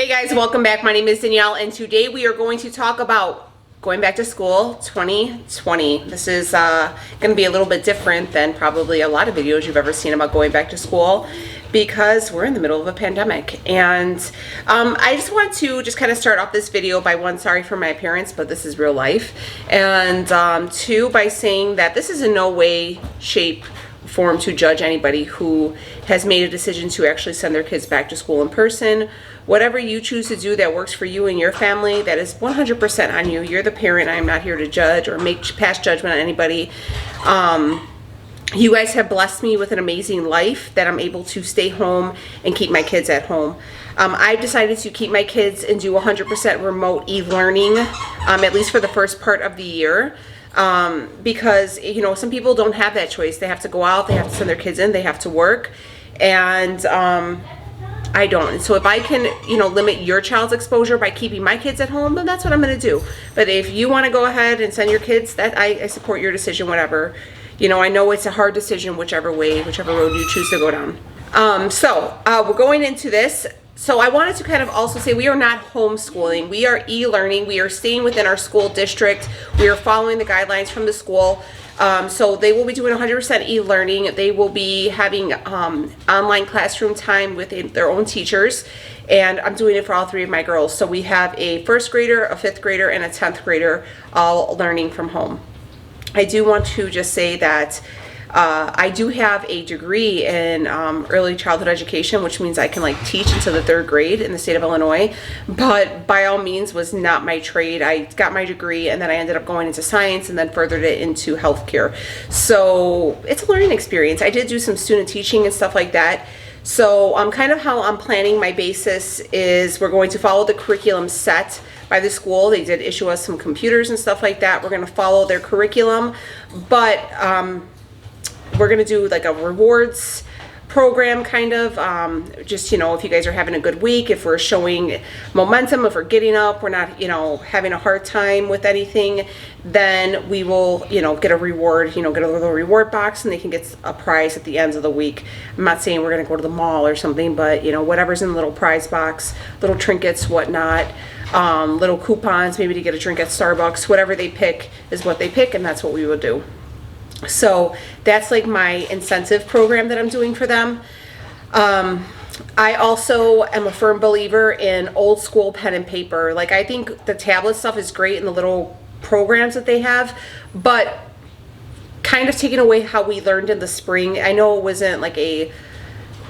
Hey guys, welcome back. My name is Danielle, and today we are going to talk about going back to school 2020. This is going to be a little bit different than probably a lot of videos you've ever seen about going back to school because we're in the middle of a pandemic. And I just want to just kind of start off this video by one, sorry for my appearance, but this is real life. And two, by saying that this is in no way, shape, form to judge anybody who has made a decision to actually send their kids back to school in person. Whatever you choose to do that works for you and your family, that is 100% on you. You're the parent. I'm not here to judge or pass judgment on anybody. You guys have blessed me with an amazing life that I'm able to stay home and keep my kids at home. I've decided to keep my kids and do 100% remote e-learning, at least for the first part of the year. Because, you know, some people don't have that choice. They have to go out, they have to send their kids in, they have to work, and I don't. And so if I can, you know, limit your child's exposure by keeping my kids at home, then that's what I'm going to do. But if you want to go ahead and send your kids, that I support your decision, whatever. You know, I know it's a hard decision, whichever road you choose to go down. We're going into this. So I wanted to kind of also say we are not homeschooling. We are e-learning. We are staying within our school district. We are following the guidelines from the school. So they will be doing 100% e-learning. They will be having online classroom time with their own teachers. And I'm doing it for all three of my girls. So we have a first grader, a fifth grader, and a 10th grader all learning from home. I do want to just say that I do have a degree in early childhood education, which means I can like teach into the 3rd grade in the state of Illinois, but by all means was not my trade. I got my degree and then I ended up going into science and then furthered it into healthcare. So it's a learning experience. I did do some student teaching and stuff like that. So kind of how I'm planning my basis is we're going to follow the curriculum set by the school. They did issue us some computers and stuff like that. We're going to follow their curriculum, but we're going to do like a rewards program kind of, just, you know, if you guys are having a good week, if we're showing momentum, if we're getting up, we're not, you know, having a hard time with anything, then we will, you know, get a reward, you know, get a little reward box and they can get a prize at the end of the week. I'm not saying we're going to go to the mall or something, but, you know, whatever's in the little prize box, little trinkets, whatnot, little coupons, maybe to get a drink at Starbucks, whatever they pick is what they pick, and that's what we will do. So that's like my incentive program that I'm doing for them. I also am a firm believer in old school pen and paper. Like, I think the tablet stuff is great and the little programs that they have, but kind of taking away how we learned in the spring. I know it wasn't like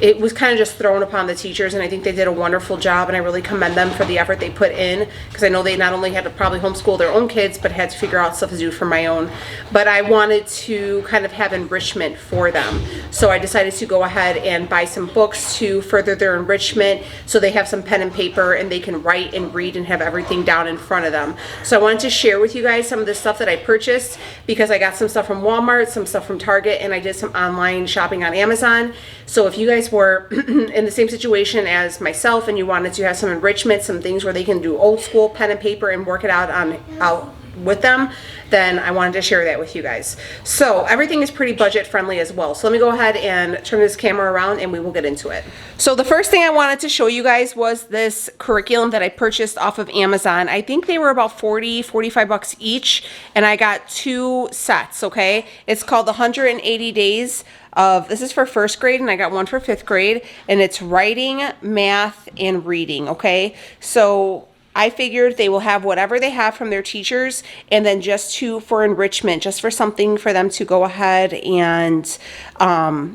it was kind of just thrown upon the teachers, and I think they did a wonderful job, and I really commend them for the effort they put in, because I know they not only had to probably homeschool their own kids, but had to figure out stuff to do for my own. But I wanted to kind of have enrichment for them. So I decided to go ahead and buy some books to further their enrichment, so they have some pen and paper, and they can write and read and have everything down in front of them. So I wanted to share with you guys some of the stuff that I purchased, because I got some stuff from Walmart, some stuff from Target, and I did some online shopping on Amazon. So if you guys were in the same situation as myself and you wanted to have some enrichment, some things where they can do old school pen and paper and work it out with them, then I wanted to share that with you guys. So everything is pretty budget friendly as well. So let me go ahead and turn this camera around and we will get into it. So the first thing I wanted to show you guys was this curriculum that I purchased off of Amazon. I think they were about 45 bucks each, and I got 2 sets, okay? It's called the 180 Days of, this is for 1st grade, and I got one for 5th grade, and it's writing, math, and reading, okay? So I figured they will have whatever they have from their teachers, and then just for enrichment, just for something for them to go ahead and,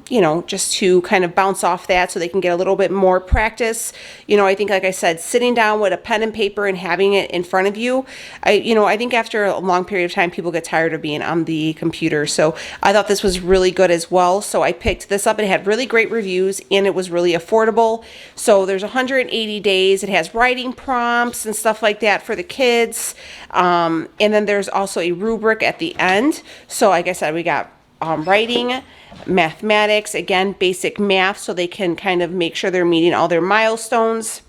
you know, just to kind of bounce off that so they can get a little bit more practice. You know, I think, like I said, sitting down with a pen and paper and having it in front of you, I think after a long period of time, people get tired of being on the computer. So I thought this was really good as well. So I picked this up. It had really great reviews, and it was really affordable. So there's 180 days. It has writing prompts and stuff like that for the kids, and then there's also a rubric at the end. So like I said, we got writing, mathematics, again basic math, so they can kind of make sure they're meeting all their milestones.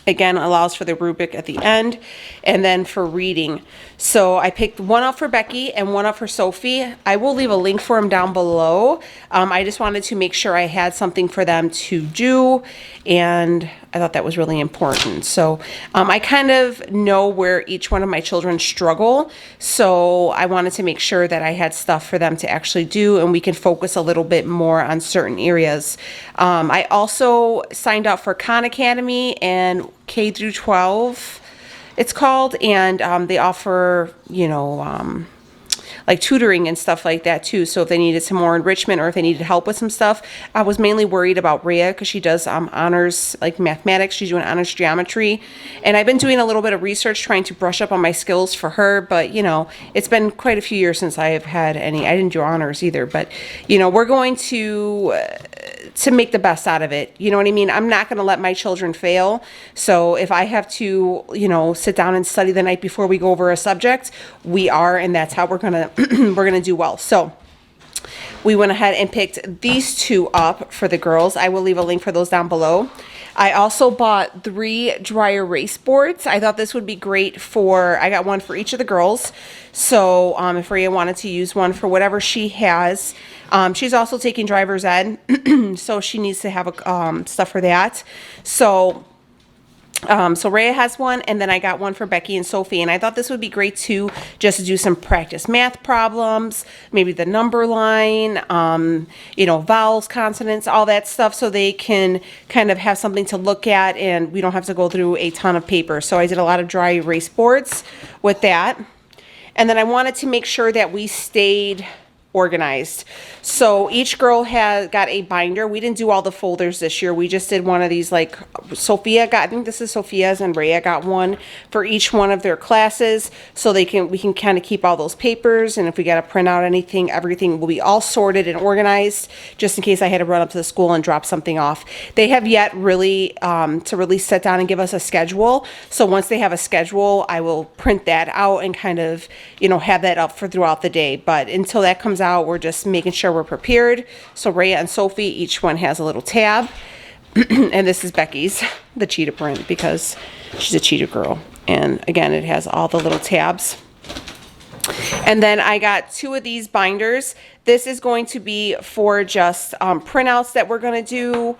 Again, allows for the rubric at the end, and then for reading. So I picked one up for Becky and one up for Sophie. I will leave a link for them down below. I just wanted to make sure I had something for them to do, and I thought that was really important. So I kind of know where each one of my children struggle, so I wanted to make sure that I had stuff for them to actually do, and we can focus a little bit more on certain areas. I also signed up for Khan Academy and K through 12. It's called, and they offer, you know, like tutoring and stuff like that too. So if they needed some more enrichment or if they needed help with some stuff, I was mainly worried about Rhea because she does honors like mathematics. She's doing honors geometry, and I've been doing a little bit of research trying to brush up on my skills for her. But you know, it's been quite a few years since I have had any. I didn't do honors either, but you know, we're going to make the best out of it. You know what I mean? I'm not going to let my children fail. So if I have to, you know, sit down and study the night before we go over a subject, we are, and that's how we're going to we're going to do well. So we went ahead and picked these two up for the girls. I will leave a link for those down below. I also bought 3 dry erase boards. I thought this would be great for, I got one for each of the girls. So if Rhea wanted to use one for whatever she has. She's also taking driver's ed, so she needs to have stuff for that. So Rhea has one, and then I got one for Becky and Sophie, and I thought this would be great too, just to do some practice math problems, maybe the number line, you know, vowels, consonants, all that stuff, so they can kind of have something to look at, and we don't have to go through a ton of paper. So I did a lot of dry erase boards with that, and then I wanted to make sure that we stayed organized. So each girl has got a binder. We didn't do all the folders this year. We just did one of these, like Sophia got, I think this is Sophia's, and Rhea got one for each one of their classes, so we can kind of keep all those papers, and if we got to print out anything, everything will be all sorted and organized, just in case I had to run up to the school and drop something off. They have yet really to really sit down and give us a schedule. So once they have a schedule, I will print that out and kind of, you know, have that up for throughout the day. But until that comes out, we're just making sure we're prepared. So Rhea and Sophie, each one has a little tab. And this is Becky's, the cheetah print, because she's a cheetah girl. And again, it has all the little tabs. And then I got 2 of these binders. This is going to be for just printouts that we're going to do.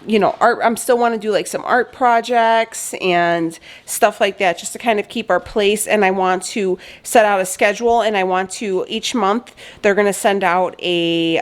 You know, art. I'm still want to do like some art projects and stuff like that, just to kind of keep our place. And I want to set out a schedule, and I want to, each month, they're going to send out a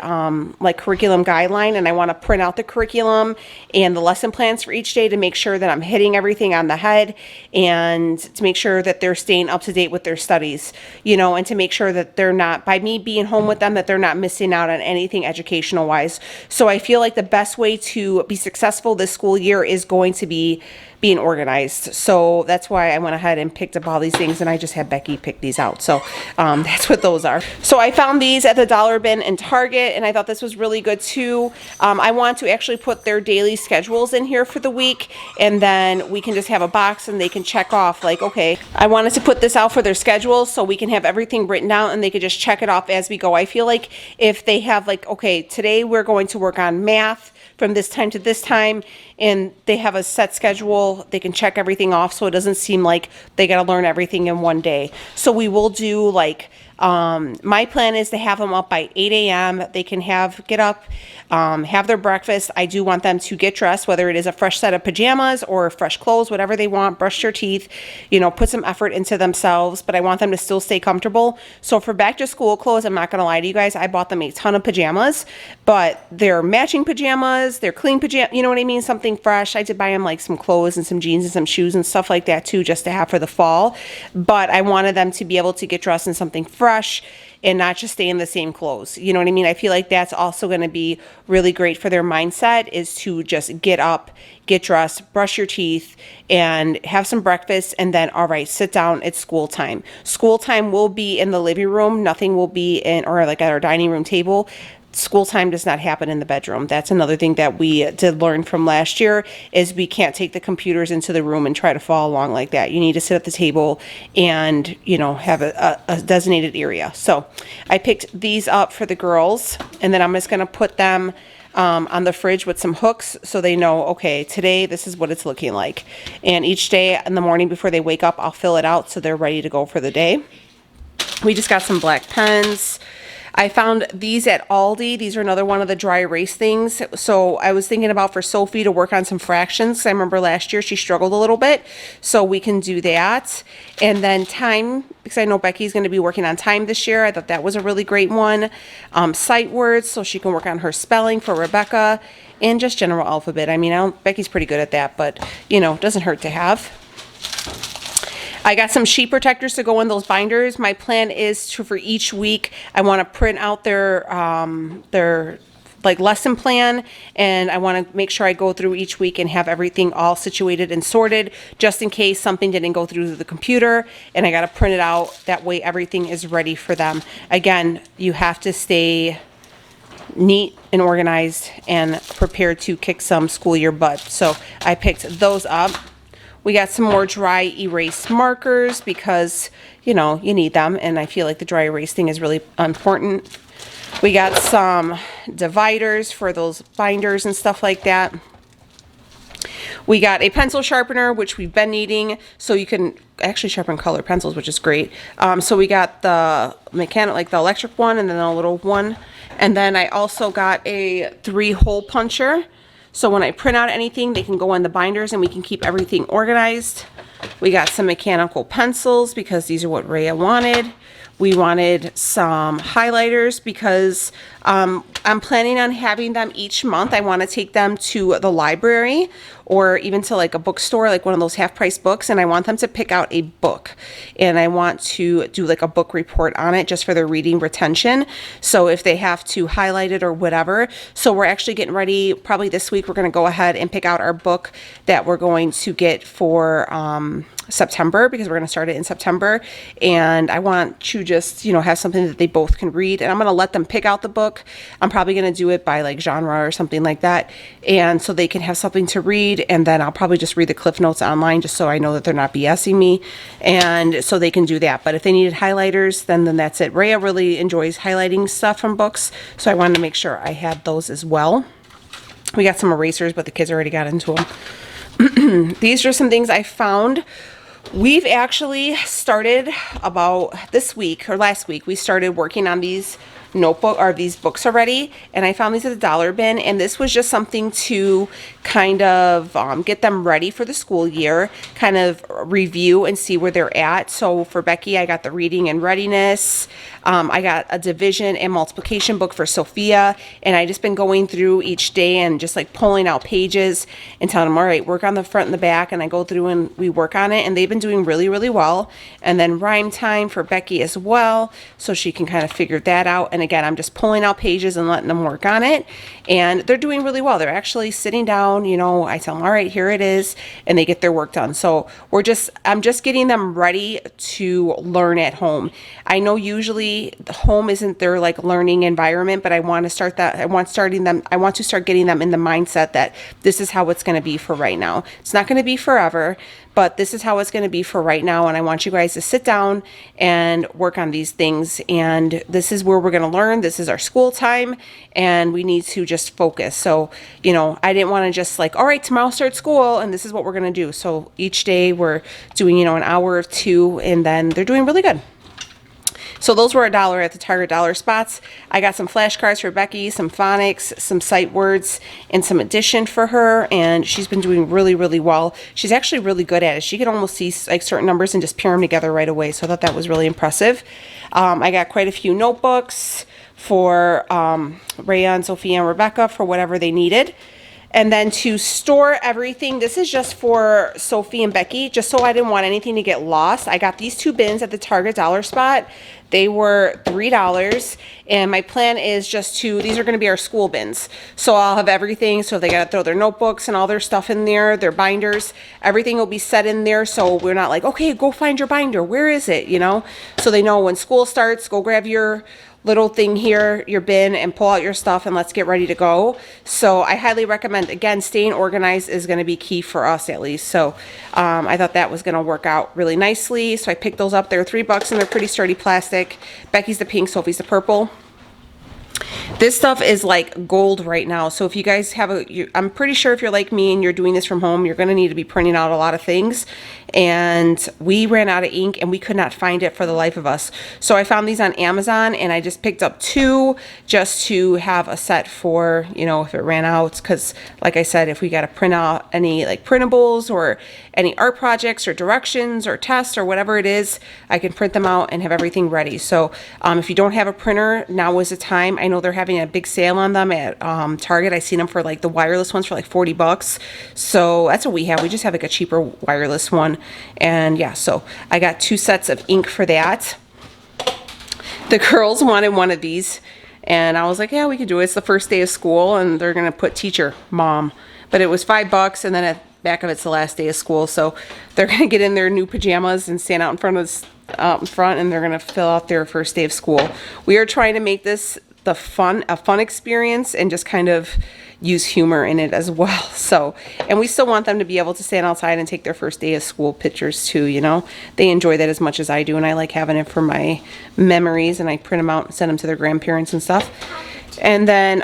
like curriculum guideline, and I want to print out the curriculum and the lesson plans for each day to make sure that I'm hitting everything on the head, and to make sure that they're staying up to date with their studies, you know, and to make sure that they're not, by me being home with them, that they're not missing out on anything educational wise. So I feel like the best way to be successful this school year is going to be being organized. So that's why I went ahead and picked up all these things, and I just had Becky pick these out. So that's what those are. So I found these at the dollar bin in Target, and I thought this was really good too. I want to actually put their daily schedules in here for the week, and then we can just have a box and they can check off, like, okay, I wanted to put this out for their schedule so we can have everything written down and they could just check it off as we go. I feel like if they have, like, okay, today we're going to work on math from this time to this time, and they have a set schedule, they can check everything off, so it doesn't seem like they got to learn everything in one day. So we will do, like, my plan is to have them up by 8 a.m. They can get up, have their breakfast. I do want them to get dressed, whether it is a fresh set of pajamas or fresh clothes, whatever they want, brush their teeth, you know, put some effort into themselves, but I want them to still stay comfortable. So for back to school clothes, I'm not going to lie to you guys, I bought them a ton of pajamas, but they're matching pajamas, they're clean pajamas, you know what I mean? Something fresh. I did buy them like some clothes and some jeans and some shoes and stuff like that too, just to have for the fall. But I wanted them to be able to get dressed in something fresh and not just stay in the same clothes. You know what I mean? I feel like that's also going to be really great for their mindset, is to just get up, get dressed, brush your teeth, and have some breakfast, and then, all right, sit down, it's school time. School time will be in the living room. Nothing will be in, or like at our dining room table. School time does not happen in the bedroom. That's another thing that we did learn from last year, is we can't take the computers into the room and try to follow along like that. You need to sit at the table and, you know, have a designated area. So I picked these up for the girls, and then I'm just going to put them on the fridge with some hooks so they know, okay, today this is what it's looking like. And each day in the morning before they wake up, I'll fill it out so they're ready to go for the day. We just got some black pens. I found these at Aldi. These are another one of the dry erase things. So I was thinking about for Sophie to work on some fractions. I remember last year she struggled a little bit. So we can do that. And then time, because I know Becky's going to be working on time this year. I thought that was a really great one. Sight words, so she can work on her spelling for Rebecca. And just general alphabet. I mean, Becky's pretty good at that, but, you know, doesn't hurt to have. I got some sheet protectors to go in those binders. My plan is to, for each week, I want to print out their like lesson plan, and I want to make sure I go through each week and have everything all situated and sorted, just in case something didn't go through the computer, and I got to print it out. That way everything is ready for them. Again, you have to stay neat and organized and prepared to kick some school year butt. So I picked those up. We got some more dry erase markers because, you know, you need them, and I feel like the dry erase thing is really important. We got some dividers for those binders and stuff like that. We got a pencil sharpener, which we've been needing, so you can actually sharpen color pencils, which is great. So we got the mechanic, like the electric one, and then a little one. And then I also got a 3-hole puncher. So when I print out anything, they can go in the binders and we can keep everything organized. We got some mechanical pencils because these are what Rhea wanted. We wanted some highlighters because I'm planning on having them each month. I want to take them to the library or even to like a bookstore, like one of those half-price books, and I want them to pick out a book. And I want to do like a book report on it just for their reading retention. So if they have to highlight it or whatever. So we're actually getting ready, probably this week, we're going to go ahead and pick out our book that we're going to get for September, because we're going to start it in September. And I want to just, you know, have something that they both can read, and I'm going to let them pick out the book. I'm probably going to do it by like genre or something like that, and so they can have something to read, and then I'll probably just read the Cliff Notes online just so I know that they're not BSing me, and so they can do that. But if they needed highlighters, then that's it. Rhea really enjoys highlighting stuff from books, so I wanted to make sure I had those as well. We got some erasers, but the kids already got into them. These are some things I found. We've actually started about this week or last week, we started working on these notebook or these books already, and I found these at the dollar bin, and this was just something to kind of get them ready for the school year, kind of review and see where they're at. So for Becky, I got the reading and readiness. I got a division and multiplication book for Sophia, and I just been going through each day and just like pulling out pages and telling them, all right, work on the front and the back, and I go through and we work on it, and they've been doing really, really well. And then rhyme time for Becky as well, so she can kind of figure that out. And again, I'm just pulling out pages and letting them work on it, and they're doing really well. They're actually sitting down, you know, I tell them, all right, here it is, and they get their work done. So I'm just getting them ready to learn at home. I know usually the home isn't their like learning environment, but I want to start that. I want to start getting them in the mindset that this is how it's going to be for right now. It's not going to be forever, but this is how it's going to be for right now. And I want you guys to sit down and work on these things. And this is where we're going to learn. This is our school time, and we need to just focus. So, you know, I didn't want to just like, all right, tomorrow starts school and this is what we're going to do. So each day we're doing, you know, an hour or two, and then they're doing really good. So those were $1 at the Target dollar spots. I got some flashcards for Becky, some phonics, some sight words, and some addition for her. And she's been doing really, really well. She's actually really good at it. She can almost see like certain numbers and just pair them together right away. So I thought that was really impressive. I got quite a few notebooks for Rhea and Sophia and Rebecca for whatever they needed. And then to store everything, this is just for Sophie and Becky, just so I didn't want anything to get lost. I got these 2 bins at the Target dollar spot. They were $3, and my plan is just these are going to be our school bins. So I'll have everything, so if they got to throw their notebooks and all their stuff in there, their binders, everything will be set in there, so we're not like, okay, go find your binder, where is it, you know? So they know when school starts, go grab your little thing here, your bin, and pull out your stuff, and let's get ready to go. So I highly recommend, again, staying organized is going to be key for us at least. So I thought that was going to work out really nicely. So I picked those up. They're $3 and they're pretty sturdy plastic. Becky's the pink, Sophie's the purple. This stuff is like gold right now. So if you guys have I'm pretty sure if you're like me and you're doing this from home, you're going to need to be printing out a lot of things. And we ran out of ink and we could not find it for the life of us. So I found these on Amazon and I just picked up 2 just to have a set for, you know, if it ran out. Because like I said, if we got to print out any like printables or any art projects or directions or tests or whatever it is, I can print them out and have everything ready. So if you don't have a printer, now is the time. I know they're having a big sale on them at Target. I seen them for like the wireless ones for like 40 bucks. So that's what we have. We just have like a cheaper wireless one. And yeah, so I got 2 sets of ink for that. The girls wanted one of these and I was like, yeah, we could do it. It's the first day of school and they're going to put teacher, mom. But it was $5 and then at the back of it's the last day of school. So they're going to get in their new pajamas and stand out in front of and they're going to fill out their first day of school. We are trying to make this a fun experience and just kind of use humor in it as well. So, and we still want them to be able to stand outside and take their first day of school pictures too, you know. They enjoy that as much as I do, and I like having it for my memories, and I print them out and send them to their grandparents and stuff. And then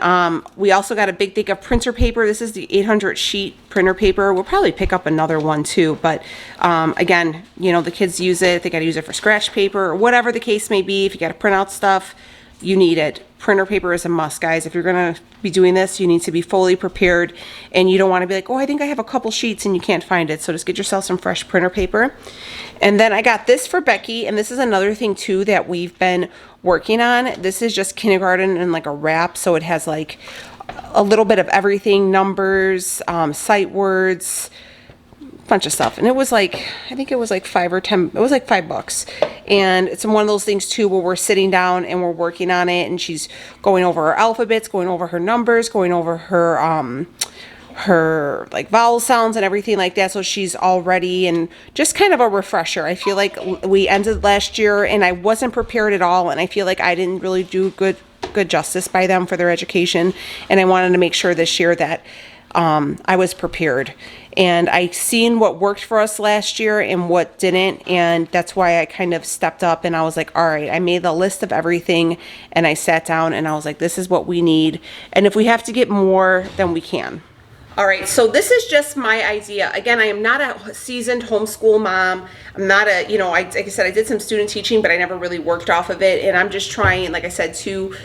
we also got a big thing of printer paper. This is the 800 sheet printer paper. We'll probably pick up another one too, but again, you know, the kids use it. They got to use it for scratch paper or whatever the case may be. If you got to print out stuff, you need it. Printer paper is a must, guys. If you're going to be doing this, you need to be fully prepared, and you don't want to be like, oh, I think I have a couple sheets and you can't find it. So just get yourself some fresh printer paper. And then I got this for Becky, and this is another thing too that we've been working on. This is just kindergarten and like a wrap, so it has like a little bit of everything, numbers, sight words, bunch of stuff. And it was like, I think it was like 5 or 10, it was like $5. And it's one of those things too where we're sitting down and we're working on it, and she's going over her alphabets, going over her numbers, going over her like vowel sounds and everything like that, so she's all ready, and just kind of a refresher. I feel like we ended last year and I wasn't prepared at all, and I feel like I didn't really do good justice by them for their education, and I wanted to make sure this year that I was prepared. And I seen what worked for us last year and what didn't, and that's why I kind of stepped up and I was like, all right, I made the list of everything and I sat down and I was like, this is what we need, and if we have to get more, then we can. All right, so this is just my idea. Again, I am not a seasoned homeschool mom. I'm not a, you know, like I said, I did some student teaching, but I never really worked off of it, and I'm just trying, like I said, to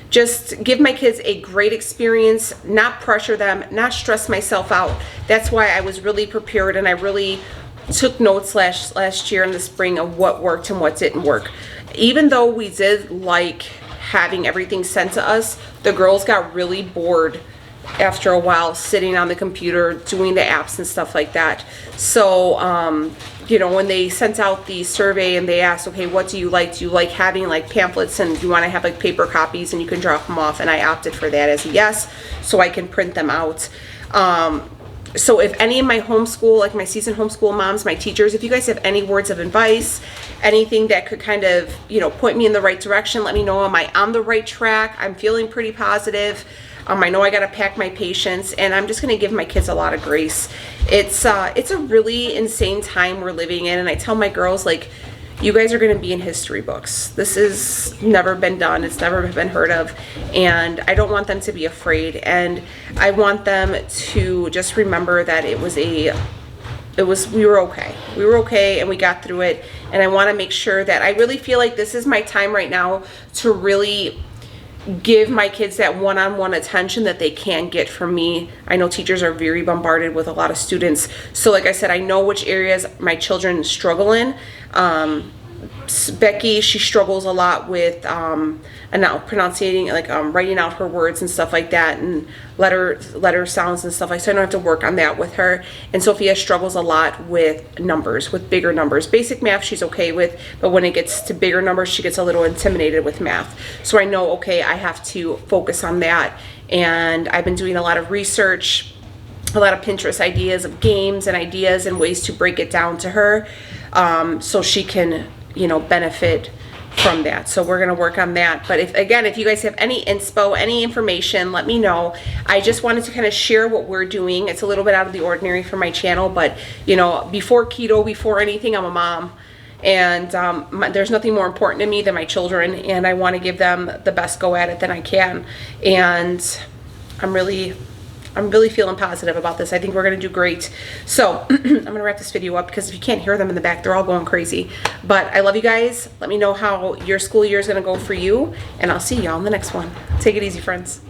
just give my kids a great experience, not pressure them, not stress myself out. That's why I was really prepared, and I really took notes last year in the spring of what worked and what didn't work. Even though we did like having everything sent to us, the girls got really bored after a while sitting on the computer doing the apps and stuff like that. So you know, when they sent out the survey and they asked, okay, what do you like? Do you like having like pamphlets, and do you want to have like paper copies and you can drop them off? And I opted for that as a yes, so I can print them out. So if any of my homeschool, like my seasoned homeschool moms, my teachers, if you guys have any words of advice, anything that could kind of, you know, point me in the right direction, let me know. Am I on the right track? I'm feeling pretty positive. I know I got to pack my patience, and I'm just going to give my kids a lot of grace. It's a really insane time we're living in, and I tell my girls, like, you guys are going to be in history books. This has never been done. It's never been heard of, and I don't want them to be afraid, and I want them to just remember that we were okay. We were okay, and we got through it, and I want to make sure that I really feel like this is my time right now to really give my kids that one-on-one attention that they can get from me. I know teachers are very bombarded with a lot of students, so like I said, I know which areas my children struggle in. Becky, she struggles a lot with pronunciating, like writing out her words and stuff like that, and letter sounds and stuff like that. So I don't have to work on that with her. And Sophia struggles a lot with numbers, with bigger numbers. Basic math she's okay with, but when it gets to bigger numbers, she gets a little intimidated with math. So I know, okay, I have to focus on that. And I've been doing a lot of research, a lot of Pinterest ideas of games and ideas and ways to break it down to her, so she can, you know, benefit from that. So we're going to work on that. But if you guys have any inspo, any information, let me know. I just wanted to kind of share what we're doing. It's a little bit out of the ordinary for my channel, but you know, before keto, before anything, I'm a mom, and there's nothing more important to me than my children, and I want to give them the best go at it that I can. And I'm really feeling positive about this. I think we're going to do great. So I'm going to wrap this video up, because if you can't hear them in the back, they're all going crazy. But I love you guys. Let me know how your school year is going to go for you, and I'll see y'all in the next one. Take it easy, friends.